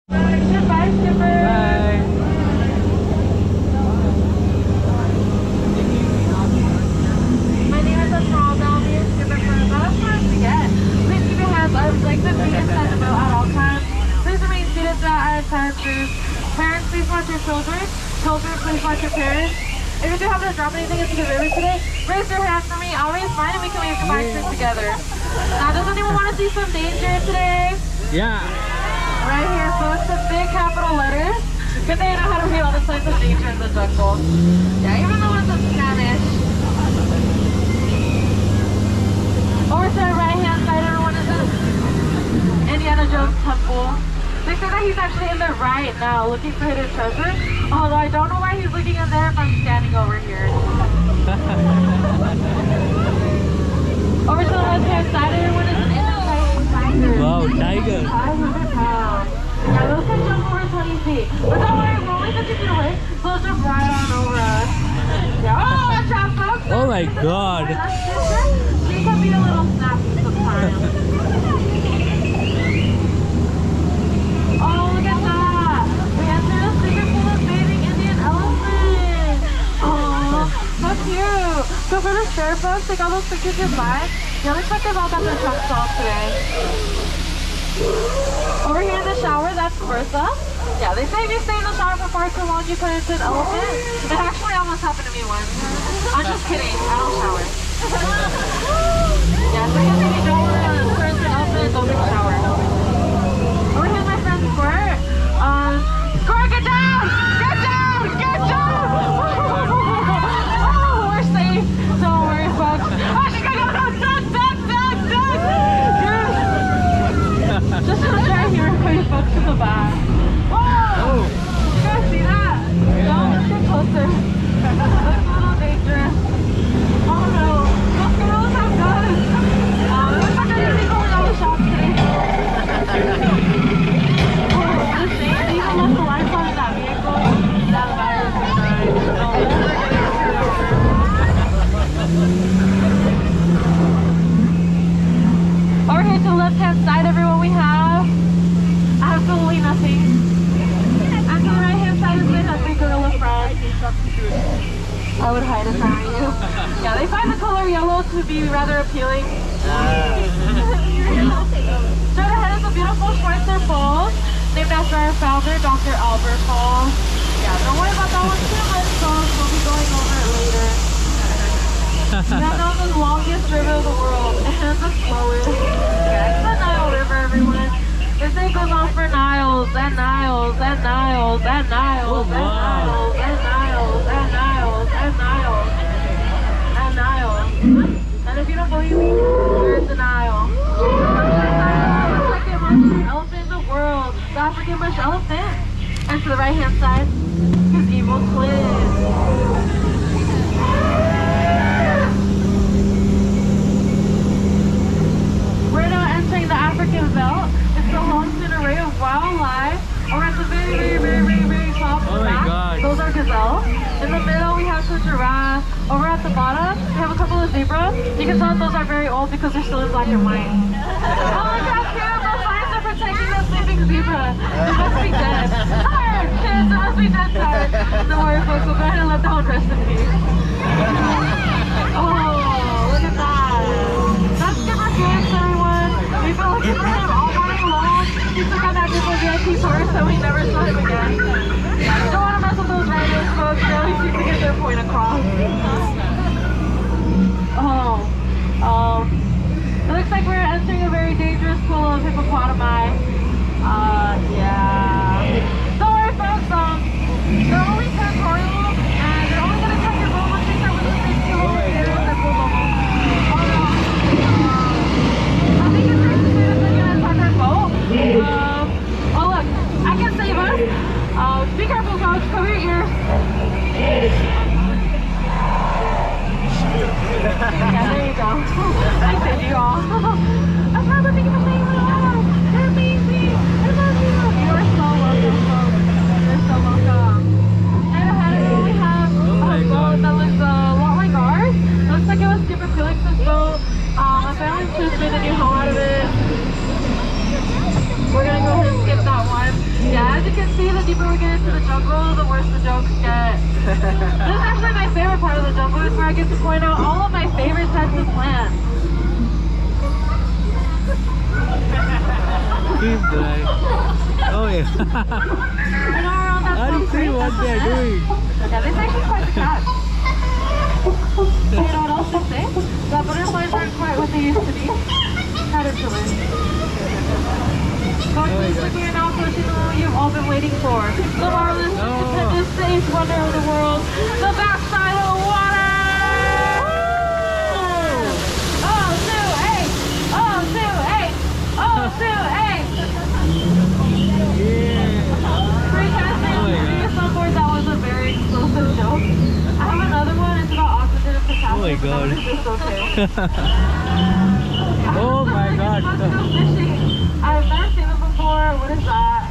Bye, Skipper. Bye. My name is Astral. I'll be a skipper for about as far as we get. Please keep your hands up, like the feet inside the boat at all times. Please remain seated throughout our entire cruise. Parents, please watch your children. Children, please watch your parents. If you do happen to drop anything into the river today, raise your hand for me. I'll raise mine and we can wave goodbye to together. Now, does anyone want to see some danger today? Yeah. Right here, folks, the big capital letters. Good thing I know how to read all the signs of danger in the jungle. Yeah, even though it's in Spanish. Over to our right hand side, everyone, is in Indiana Jones Temple. They say that he's actually in there right now looking for hidden treasure. Although I don't know why he's looking in there if I'm standing over here. Over to the left hand side, everyone, is an Indian tiger. Wow, tiger. 500 pounds. Yeah, those can jump over 20 feet. But don't worry, we're only 50 feet away, so they'll jump right on over us. Yeah, oh, watch out, folks. Oh my god. She can be a little snappy sometimes. Oh, look at that. We entered a secret pool of bathing Indian elephants. Oh, so cute. So for the spare folks, take all those pictures goodbye. Yeah, looks like they've all got their trunks off today. Over here in the shower, that's Bertha. Yeah, they say if you stay in the shower for far too long, you turn into an elephant. It actually almost happened to me once. I'm just kidding. I don't shower. Yeah, so if you don't want to turn into an elephant, don't take a shower. Over here's my friend Squirt. Squirt, get down! Get down! Get down! Oh, we're safe. Don't worry, folks. Oh, she's gonna go down! Duck! Just right here for you folks in the back. Whoa! You guys see that? No, let's get closer. Looks a little dangerous. Oh no! Those gorillas have guns! It looks like they're really going all the shops today. They even left the lights on in that vehicle. That virus is nice. Over here to the left-hand side, everyone, we have absolutely nothing. And to the right-hand side is my husband, gorilla friend. I would hide if I were you. Yeah, they find the color yellow to be rather appealing. Straight ahead is a beautiful Schweitzer Falls, named after our founder, Dr. Albert Falls. Yeah, don't worry about that one too much, folks. We'll be going over it later. Now known the longest river of the world and the slowest. Yeah, it's the Nile River, everyone. This thing goes on for Niles and Niles and Niles and Niles and Niles and Niles and Niles and Niles and Niles. And if you don't believe me, here's the Nile. The second most elephant in the world, the African bush elephant. And to the right hand side, his evil twin. We're now entering the African belt. It's the home to an array of wildlife. Or at the very top of the back, those are gazelles. In the middle, we have some giraffes. Over at the bottom, we have a couple of zebras. You can tell those are very old because they're still in black and white. Oh, look how cute! Those lions are protecting the sleeping zebra. They must be dead. Tired, kids, they must be dead tired. Don't worry, folks. We'll go ahead and let that one rest in peace. Oh, look at that. That's Skipper Felix, everyone. We've been looking for him all morning long. He took on that group of VIP tours, so we never saw him again. Don't want to mess with those riders, folks. They always seem to get their point across. It looks like we're entering a very dangerous pool of hippopotami. Yeah. Don't worry, folks. They're only territorial, and they're only going to check your boat once they start with the big kilo areas that go bubble. I think it's safe to say that they're going to attack our boat. Oh look, I can save us. Be careful, folks. Cover your ears. Yeah, there you go. I saved you all. That's right, thank you for saying that. They're amazing. I love you. is actually my favorite part of the jungle, is where I get to point out all of my favorite types of plants. He's dry. Oh yeah. You know, around that I little see creek, what that's they're it. doing. Yeah, this is actually quite the catch. You know what else to say? That butterflies aren't quite what they used to be. Caterpillars. So we are now approaching the moment you've all been waiting for. The marvelous Independence Day wonder of the world. The backside of the water! Oh, 2-8! Oh, 2-8! Oh, 2-8! Free casting on board, that was a very explosive joke. I have another one, it's about oxygen and potassium. Oh my god. It's just okay. Oh my god. Let's go fishing. I've never seen them before. What is that?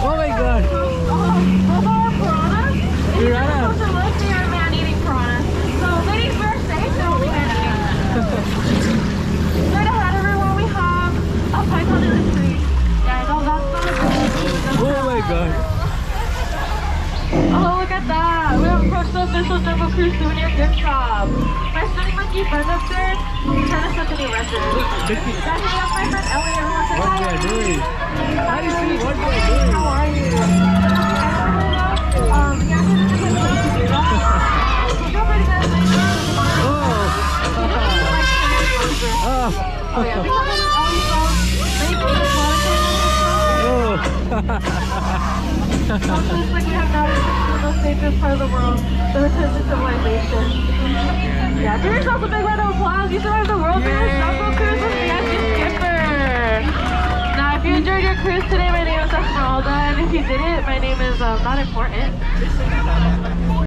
Oh my god. Those are piranhas. Piranhas. Those are look, they are man-eating piranhas. So ladies first, safe, they're only man-eating. Straight ahead, everyone, we have a python in the tree. Yeah, no, that's not a good one. Oh my god. Oh, look at that. We have approached the official Jungle Cruise souvenir gift shop. My spinning monkey friend up there, he's trying to set a new record. That's me up my friend Ellie. Everyone say What hi. they're doing? I see what they're How doing. are you? Yeah, I'm going to do that. Feel free to get a picture of the monitor. Oh. Oh, yeah, because of Ellie's phone, many people have monitored Oh. just like we have now in the safest part of the world, the return to civilization. Yeah, give yourself a big round of applause. You survived the world famous Jungle Cruise with me as your skipper. Now, if you enjoyed your cruise today, my name is Esmeralda, and if you didn't, my name is not important.